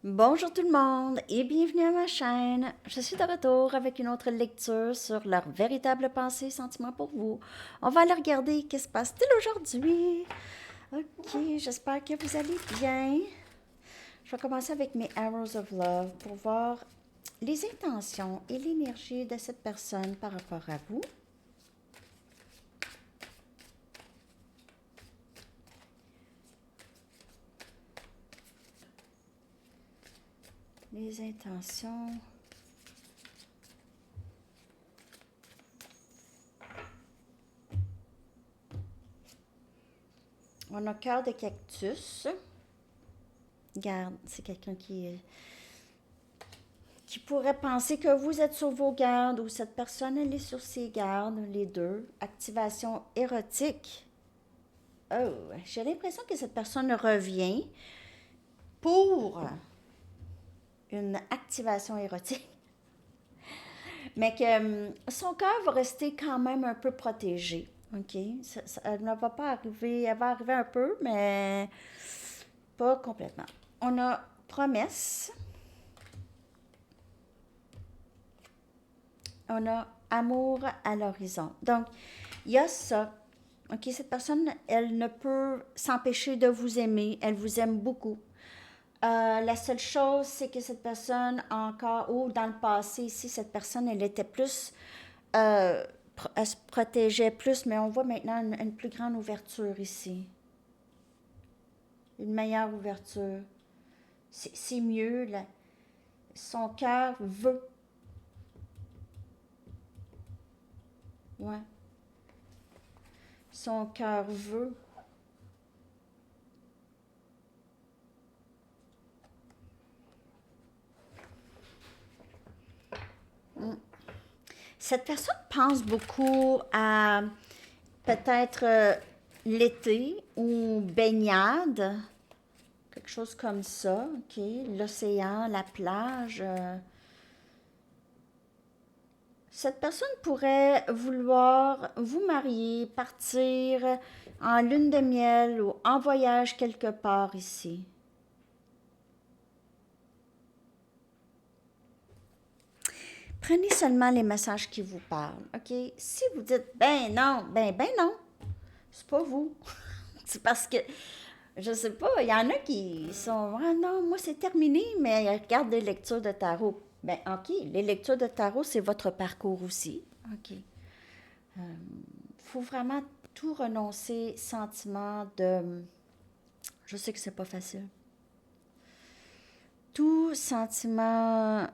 Bonjour tout le monde et bienvenue à ma chaîne. Je suis de retour avec une autre lecture sur leur véritable pensée et sentiment pour vous. On va aller regarder qu'est-ce qui se passe-t-il aujourd'hui. Ok, j'espère que vous allez bien. Je vais commencer avec mes Arrows of Love pour voir les intentions et l'énergie de cette personne par rapport à vous. Les intentions. On a cœur de cactus. Regarde, c'est quelqu'un qui pourrait penser que vous êtes sur vos gardes ou cette personne, elle est sur ses gardes, les deux. Activation érotique. Oh, j'ai l'impression que cette personne revient pour une activation érotique, mais que son cœur va rester quand même un peu protégé. OK? Elle ne va pas arriver, elle va arriver un peu, mais pas complètement. On a promesse. On a amour à l'horizon. Donc, il y a ça. OK, cette personne, elle ne peut s'empêcher de vous aimer. Elle vous aime beaucoup. La seule chose, c'est que cette personne, encore, ou dans le passé, ici, cette personne, elle était plus, elle se protégeait plus, mais on voit maintenant une plus grande ouverture ici. Une meilleure ouverture. C'est mieux, là. Son cœur veut. Ouais. Son cœur veut. Cette personne pense beaucoup à peut-être l'été ou baignade, quelque chose comme ça, ok? L'océan, la plage. Cette personne pourrait vouloir vous marier, partir en lune de miel ou en voyage quelque part ici. Prenez seulement les messages qui vous parlent, ok? Si vous dites ben non, c'est pas vous. C'est parce que je sais pas, il y en a qui sont ah non, moi c'est terminé, mais ils regardent des lectures de tarot. Ben OK, les lectures de tarot, c'est votre parcours aussi. OK. Faut vraiment tout renoncer, sentiment de je sais que c'est pas facile. Tout sentiment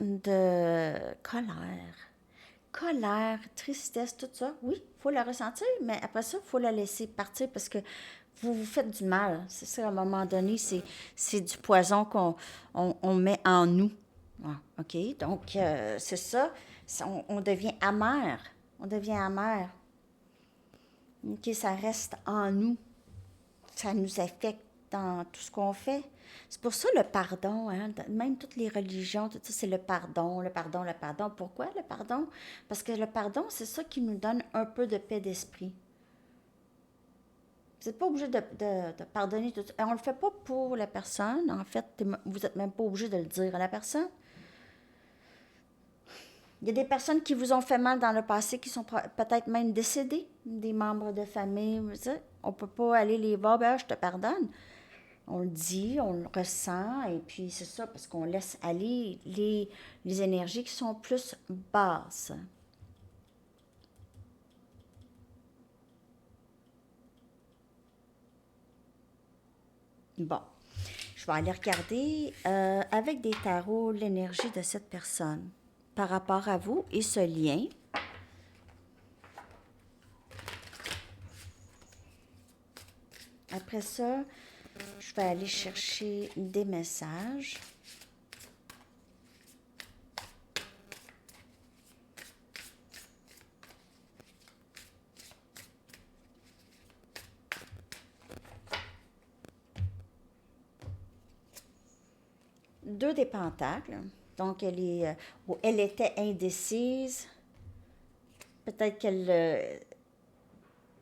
de colère, tristesse, tout ça, oui, il faut la ressentir, mais après ça, il faut la laisser partir parce que vous vous faites du mal. C'est ça, à un moment donné, c'est du poison qu'on met en nous. Ah, OK? Donc, c'est ça. On devient amer. On devient amer. OK? Ça reste en nous. Ça nous affecte dans tout ce qu'on fait. C'est pour ça le pardon, hein? Même toutes les religions, tout ça, c'est le pardon, le pardon, le pardon. Pourquoi le pardon? Parce que le pardon, c'est ça qui nous donne un peu de paix d'esprit. Vous n'êtes pas obligé de pardonner tout ça. On ne le fait pas pour la personne. En fait, vous n'êtes même pas obligé de le dire à la personne. Il y a des personnes qui vous ont fait mal dans le passé, qui sont peut-être même décédées, des membres de famille. On ne peut pas aller les voir, ben, je te pardonne. On le dit, on le ressent, et puis c'est ça, parce qu'on laisse aller les énergies qui sont plus basses. Bon, je vais aller regarder avec des tarots l'énergie de cette personne par rapport à vous et ce lien. Après ça, je vais aller chercher des messages. Deux des pentacles. Donc, elle était indécise. Peut-être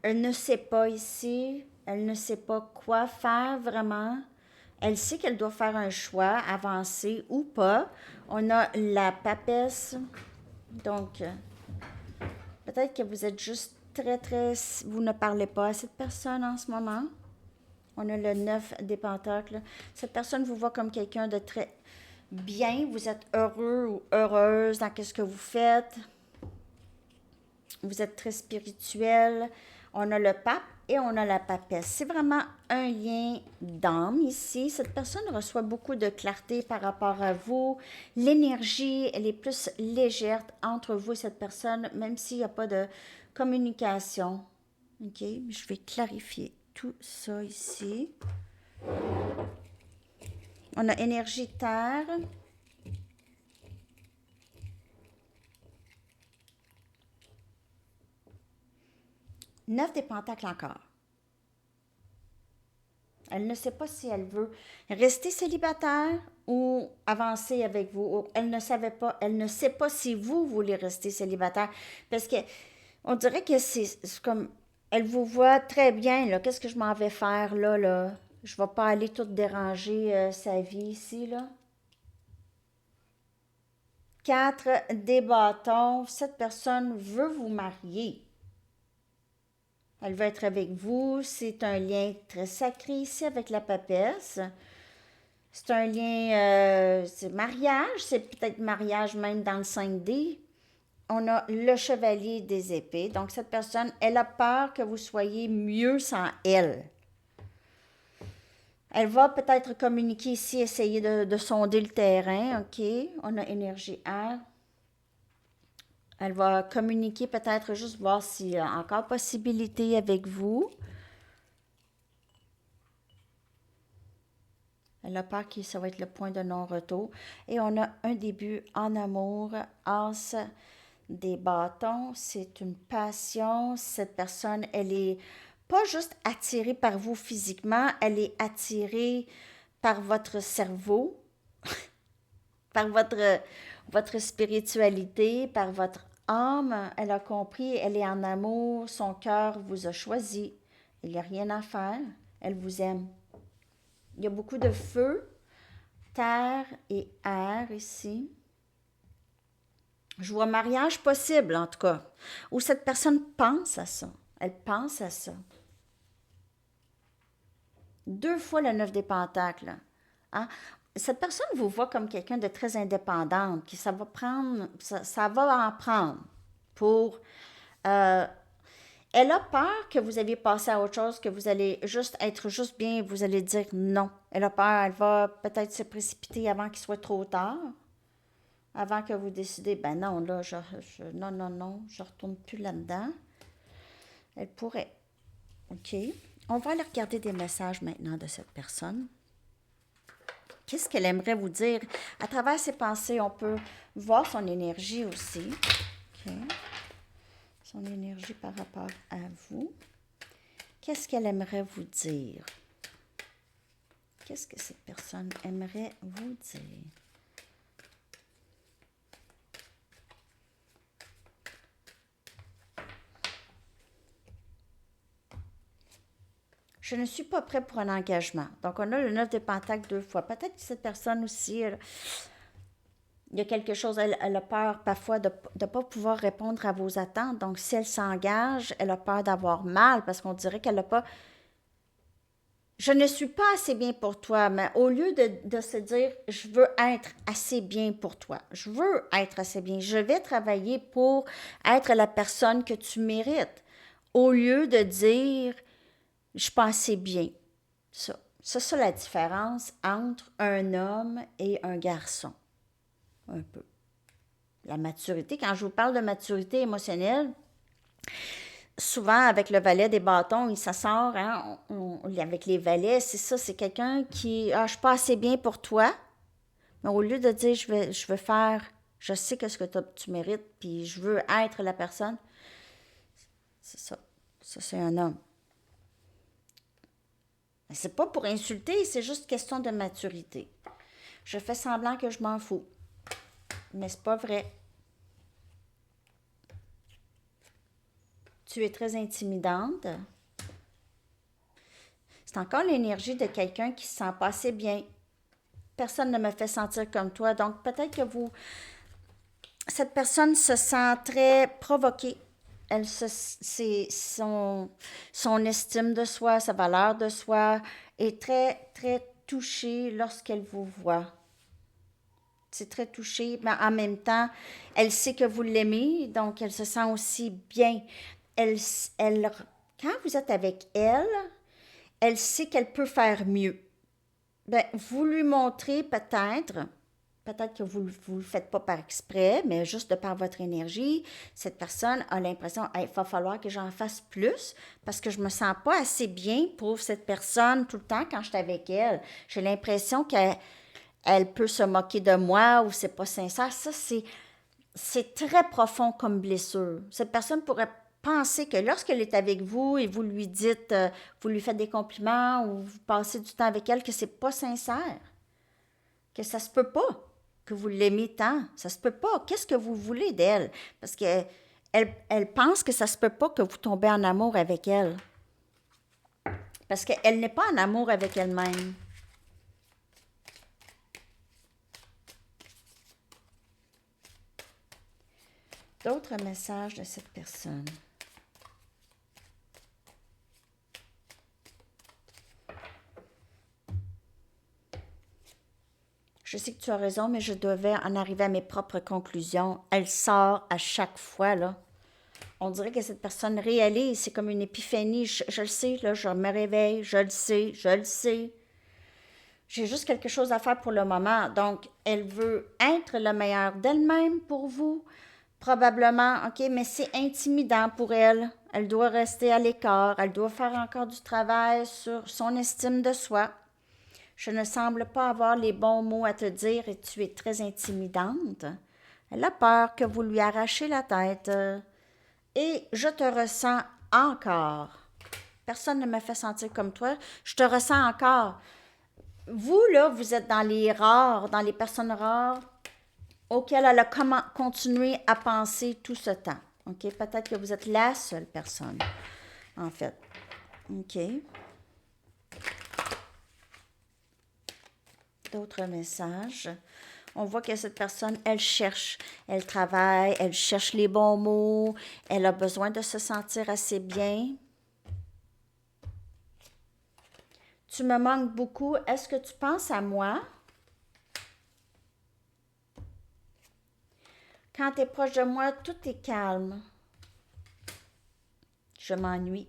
elle ne sait pas ici. Elle ne sait pas quoi faire vraiment. Elle sait qu'elle doit faire un choix, avancer ou pas. On a la papesse. Donc, peut-être que vous êtes juste vous ne parlez pas à cette personne en ce moment. On a le 9 des pentacles. Cette personne vous voit comme quelqu'un de très bien. Vous êtes heureux ou heureuse dans ce que vous faites. Vous êtes très spirituel. On a le pape et on a la papesse. C'est vraiment un lien d'âme ici. Cette personne reçoit beaucoup de clarté par rapport à vous. L'énergie, elle est plus légère entre vous et cette personne, même s'il n'y a pas de communication. OK? Je vais clarifier tout ça ici. On a énergie terre. Neuf des pentacles encore. Elle ne sait pas si elle veut rester célibataire ou avancer avec vous. Elle ne savait pas, elle ne sait pas si vous voulez rester célibataire. Parce que on dirait que c'est comme, elle vous voit très bien, là. Qu'est-ce que je m'en vais faire, là, là? Je ne vais pas aller tout déranger sa vie ici, là. 4 des bâtons. Cette personne veut vous marier. Elle veut être avec vous. C'est un lien très sacré ici avec la papesse. C'est un lien, c'est mariage, c'est peut-être mariage même dans le 5D. On a le chevalier des épées. Donc, cette personne, elle a peur que vous soyez mieux sans elle. Elle va peut-être communiquer ici, essayer de sonder le terrain. OK, on a énergie air. Elle va communiquer peut-être juste voir s'il y a encore possibilité avec vous. Elle a peur que ça va être le point de non-retour. Et on a un début en amour, as des bâtons. C'est une passion. Cette personne, elle est pas juste attirée par vous physiquement, elle est attirée par votre cerveau, par votre spiritualité, par votre âme. Elle a compris, elle est en amour, son cœur vous a choisi. Il n'y a rien à faire. Elle vous aime. Il y a beaucoup de feu, terre et air ici. Je vois mariage possible, en tout cas. Où cette personne pense à ça. Elle pense à ça. 2 fois le 9 des pentacles. Hein? Cette personne vous voit comme quelqu'un de très indépendante, qui ça va prendre, ça va en prendre pour... elle a peur que vous ayez passé à autre chose, que vous allez juste être juste bien et vous allez dire non. Elle a peur, elle va peut-être se précipiter avant qu'il soit trop tard. Avant que vous décidez, ben non, là, non, non, non, je ne retourne plus là-dedans. Elle pourrait. OK. On va aller regarder des messages maintenant de cette personne. Qu'est-ce qu'elle aimerait vous dire? À travers ses pensées, on peut voir son énergie aussi. OK. Son énergie par rapport à vous. Qu'est-ce qu'elle aimerait vous dire? Qu'est-ce que cette personne aimerait vous dire? Je ne suis pas prêt pour un engagement. Donc, on a le 9 de Pentacles 2 fois. Peut-être que cette personne aussi, il y a quelque chose, elle a peur parfois de ne pas pouvoir répondre à vos attentes. Donc, si elle s'engage, elle a peur d'avoir mal parce qu'on dirait qu'elle n'a pas... Je ne suis pas assez bien pour toi, mais au lieu de se dire, je veux être assez bien pour toi, je veux être assez bien, je vais travailler pour être la personne que tu mérites, au lieu de dire, je suis pas assez bien. C'est ça la différence entre un homme et un garçon. Un peu. La maturité, quand je vous parle de maturité émotionnelle, souvent avec le valet des bâtons, ça sort, hein, avec les valets, c'est ça, c'est quelqu'un qui, je suis pas assez bien pour toi, mais au lieu de dire, je veux faire, je sais que ce que tu mérites, puis je veux être la personne, c'est ça. Ça, c'est un homme. Mais c'est pas pour insulter, c'est juste question de maturité. Je fais semblant que je m'en fous, mais c'est pas vrai. Tu es très intimidante. c'est encore l'énergie de quelqu'un qui se sent pas assez bien. Personne ne me fait sentir comme toi. Donc, peut-être que cette personne se sent très provoquée. C'est son estime de soi, sa valeur de soi est très, très touchée lorsqu'elle vous voit. C'est très touché, mais en même temps, elle sait que vous l'aimez, donc elle se sent aussi bien. Elle, elle, quand vous êtes avec elle, elle sait qu'elle peut faire mieux. Ben, vous lui montrez peut-être que vous ne le faites pas par exprès, mais juste de par votre énergie, cette personne a l'impression, il va falloir que j'en fasse plus parce que je me sens pas assez bien pour cette personne tout le temps quand je suis avec elle. J'ai l'impression qu'elle peut se moquer de moi ou c'est pas sincère. Ça, c'est très profond comme blessure. Cette personne pourrait penser que lorsqu'elle est avec vous et vous lui dites, vous lui faites des compliments ou vous passez du temps avec elle, que c'est pas sincère, que ça se peut pas, que vous l'aimez tant, ça se peut pas. Qu'est-ce que vous voulez d'elle? Parce que elle pense que ça se peut pas que vous tombez en amour avec elle. Parce qu'elle n'est pas en amour avec elle-même. D'autres messages de cette personne. Je sais que tu as raison, mais je devais en arriver à mes propres conclusions. Elle sort à chaque fois, là. On dirait que cette personne réalise, c'est comme une épiphanie. Je le sais, là, je me réveille, je le sais, je le sais. J'ai juste quelque chose à faire pour le moment. Donc, elle veut être le meilleur d'elle-même pour vous. Probablement, OK, mais c'est intimidant pour elle. Elle doit rester à l'écart. Elle doit faire encore du travail sur son estime de soi. Je ne semble pas avoir les bons mots à te dire et tu es très intimidante. Elle a peur que vous lui arrachiez la tête. Et je te ressens encore. Personne ne me fait sentir comme toi. Je te ressens encore. Vous, là, vous êtes dans les rares, dans les personnes rares auxquelles elle a continué à penser tout ce temps. OK? Peut-être que vous êtes la seule personne, en fait. OK? D'autres messages. On voit que cette personne, elle cherche, elle travaille, elle cherche les bons mots, elle a besoin de se sentir assez bien. Tu me manques beaucoup. Est-ce que tu penses à moi? Quand tu es proche de moi, tout est calme. Je m'ennuie.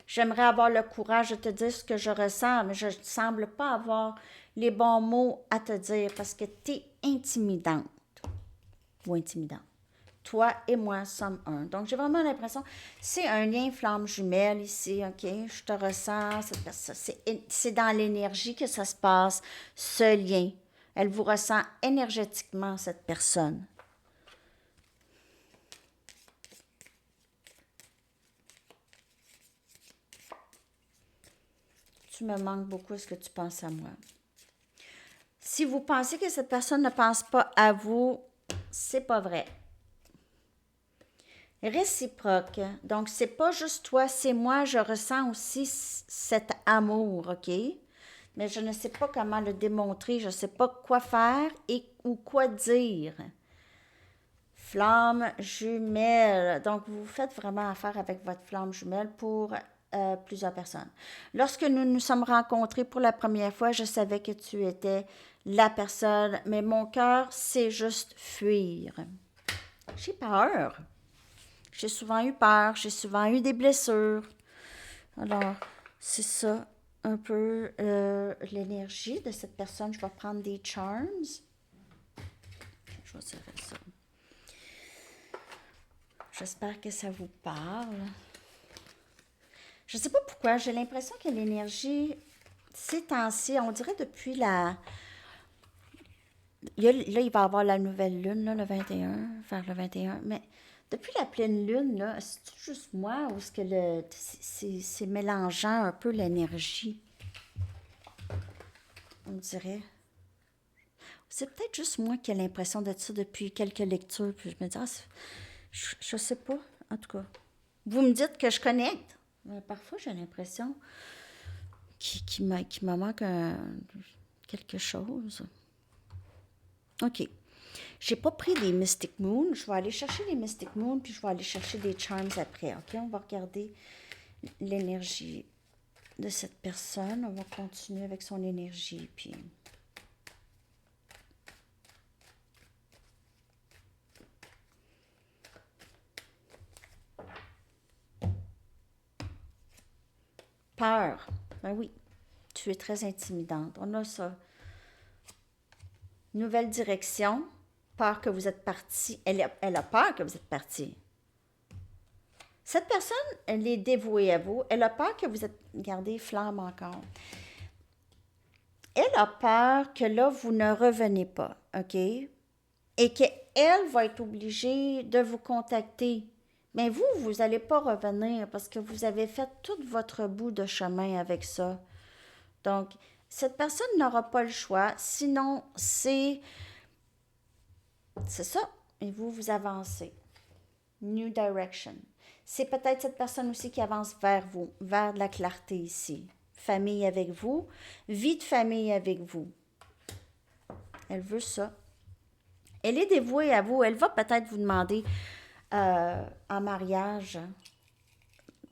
J'aimerais avoir le courage de te dire ce que je ressens, mais je ne semble pas avoir les bons mots à te dire parce que tu es intimidante ou intimidant. Toi et moi sommes un. Donc, j'ai vraiment l'impression, c'est un lien flamme jumelle ici, OK? Je te ressens, c'est dans l'énergie que ça se passe, ce lien. Elle vous ressent énergétiquement, cette personne. Tu me manques beaucoup, est-ce que tu penses à moi? Si vous pensez que cette personne ne pense pas à vous, c'est pas vrai. Réciproque. Donc, c'est pas juste toi, c'est moi, je ressens aussi cet amour, OK? Mais je ne sais pas comment le démontrer, je ne sais pas quoi faire ou quoi dire. Flamme jumelle. Donc, vous faites vraiment affaire avec votre flamme jumelle pour plusieurs personnes. Lorsque nous nous sommes rencontrés pour la première fois, je savais que tu étais la personne, mais mon cœur, c'est juste fuir. J'ai peur. J'ai souvent eu peur, j'ai souvent eu des blessures. Alors, c'est ça un peu l'énergie de cette personne. Je vais prendre des charms. Je vais tirer ça. J'espère que ça vous parle. Je ne sais pas pourquoi, j'ai l'impression que l'énergie, ces temps-ci, on dirait depuis la... Là, il va y avoir la nouvelle lune, là, le 21, vers le 21, mais depuis la pleine lune, là, c'est juste moi ou est-ce que c'est mélangeant un peu l'énergie? On dirait. C'est peut-être juste moi qui ai l'impression de ça depuis quelques lectures, puis je me dis, je sais pas, en tout cas. Vous me dites que je connecte. Mais parfois, j'ai l'impression qui me manque quelque chose. OK. J'ai pas pris des Mystic Moon. Je vais aller chercher les Mystic Moon, puis je vais aller chercher des Charms après. OK? On va regarder l'énergie de cette personne. On va continuer avec son énergie, puis... Peur. Ben oui, tu es très intimidante. On a ça. Nouvelle direction. Peur que vous êtes parti. Elle a peur que vous êtes parti. Cette personne, elle est dévouée à vous. Elle a peur que vous êtes gardé flamme encore. Elle a peur que là, vous ne revenez pas, OK? Et qu'elle va être obligée de vous contacter. Mais vous n'allez pas revenir parce que vous avez fait tout votre bout de chemin avec ça. Donc, cette personne n'aura pas le choix. Sinon, c'est ça. Et vous avancez. New direction. C'est peut-être cette personne aussi qui avance vers vous, vers de la clarté ici. Famille avec vous, vie de famille avec vous. Elle veut ça. Elle est dévouée à vous. Elle va peut-être vous demander en mariage.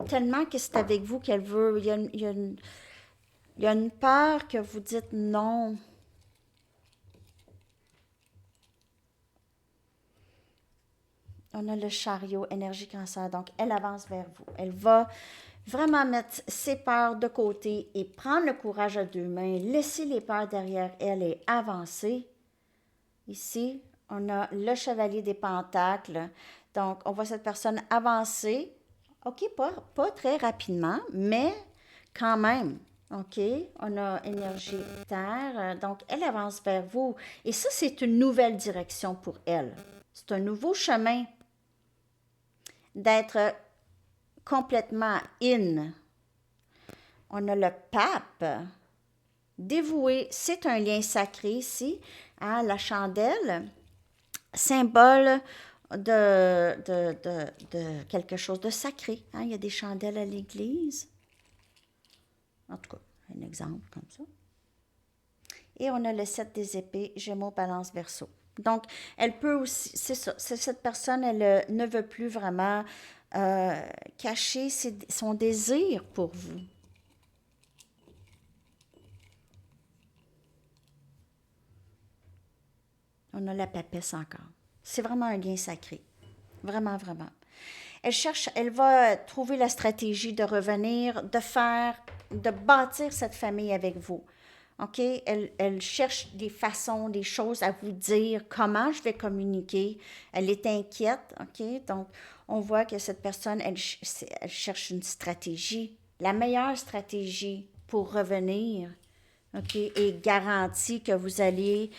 Tellement que c'est avec vous qu'elle veut. Il y a une peur que vous dites non. On a le chariot, énergie cancer. Donc, elle avance vers vous. Elle va vraiment mettre ses peurs de côté et prendre le courage à deux mains, laisser les peurs derrière elle et avancer. Ici, on a le chevalier des pentacles. Donc, on voit cette personne avancer. OK, pas très rapidement, mais quand même. OK, on a énergie terre. Donc, elle avance vers vous. Et ça, c'est une nouvelle direction pour elle. C'est un nouveau chemin d'être complètement in. On a le pape. Dévoué, c'est un lien sacré ici. Hein, la chandelle, symbole de quelque chose de sacré. Hein, il y a des chandelles à l'église. En tout cas, un exemple comme ça. Et on a le 7 des épées, Gémeaux, Balance, Verseau. Donc, elle peut aussi, c'est ça, cette personne, elle ne veut plus vraiment cacher son désir pour vous. On a la papesse encore. C'est vraiment un lien sacré. Vraiment, vraiment. Elle va trouver la stratégie de revenir, de bâtir cette famille avec vous. OK? Elle cherche des façons, des choses à vous dire, comment je vais communiquer. Elle est inquiète, OK? Donc, on voit que cette personne, elle cherche une stratégie, la meilleure stratégie pour revenir, OK? Et garantie que vous allez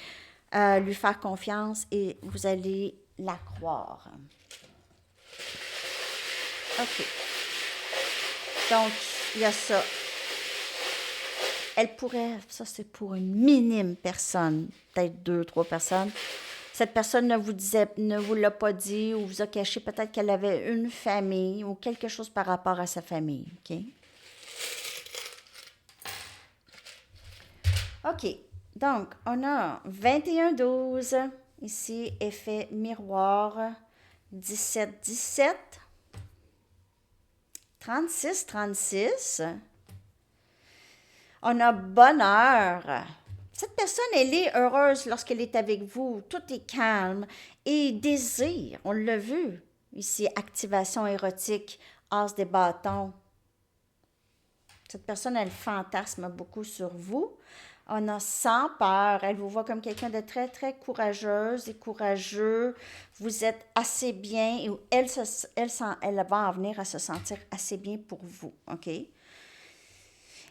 lui faire confiance et vous allez la croire. OK. Donc, il y a ça. Elle pourrait, ça c'est pour une minime personne, peut-être 2, 3 personnes. Cette personne ne vous l'a pas dit ou vous a caché peut-être qu'elle avait une famille ou quelque chose par rapport à sa famille. OK? OK. Donc, on a 21-12. Ici, effet miroir. 17-17. 36-36. On a bonheur. Cette personne, elle est heureuse lorsqu'elle est avec vous. Tout est calme. Et désir, on l'a vu. Ici, activation érotique, as des bâtons. Cette personne, elle fantasme beaucoup sur vous. On a sans peur. Elle vous voit comme quelqu'un de très, très courageuse et courageux. Vous êtes assez bien et elle va en venir à se sentir assez bien pour vous. OK?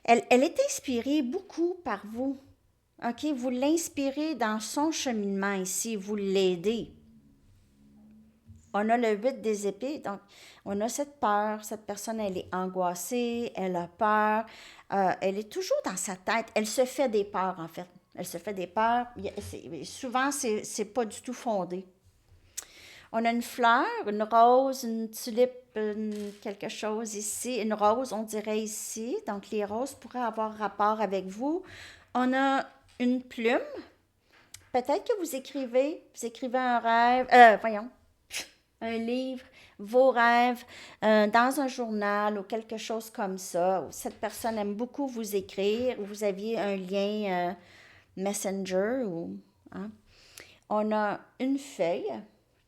Elle est inspirée beaucoup par vous. OK? Vous l'inspirez dans son cheminement ici. Vous l'aidez. On a le 8 des épées, donc on a cette peur. Cette personne, elle est angoissée, elle a peur. Elle est toujours dans sa tête. Elle se fait des peurs, en fait. Elle se fait des peurs. Souvent, c'est pas du tout fondé. On a une fleur, une rose, une tulipe, quelque chose ici. Une rose, on dirait ici. Donc, les roses pourraient avoir rapport avec vous. On a une plume. Peut-être que vous écrivez un rêve, voyons, un livre, vos rêves, dans un journal ou quelque chose comme ça. Cette personne aime beaucoup vous écrire. Vous aviez un lien Messenger ou, hein. On a une feuille,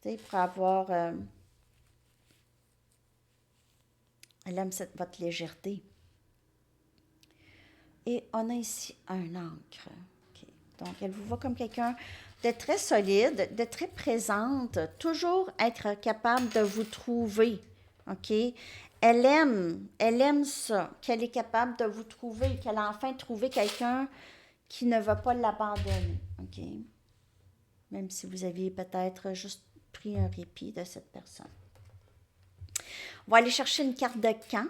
tu sais, pour avoir... elle aime votre légèreté. Et on a ici un encre. OK. Donc, elle vous voit comme quelqu'un de très solide, de très présente, toujours être capable de vous trouver. OK? Elle aime ça, qu'elle est capable de vous trouver, qu'elle a enfin trouvé quelqu'un qui ne va pas l'abandonner. OK? Même si vous aviez peut-être juste pris un répit de cette personne. On va aller chercher une carte de camp.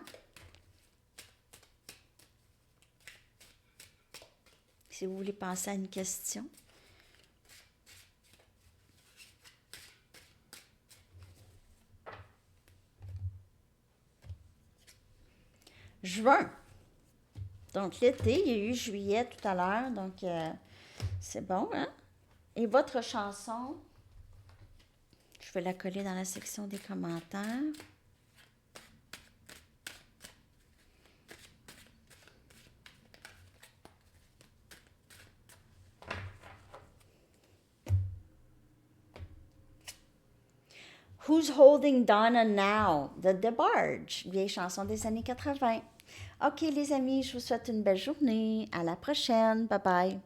Si vous voulez penser à une question. Juin. Donc l'été, il y a eu juillet tout à l'heure, donc c'est bon, hein? Et votre chanson, je vais la coller dans la section des commentaires. Who's Holding Donna Now? De DeBarge, vieille chanson des années 80. OK, les amis, je vous souhaite une belle journée. À la prochaine. Bye bye.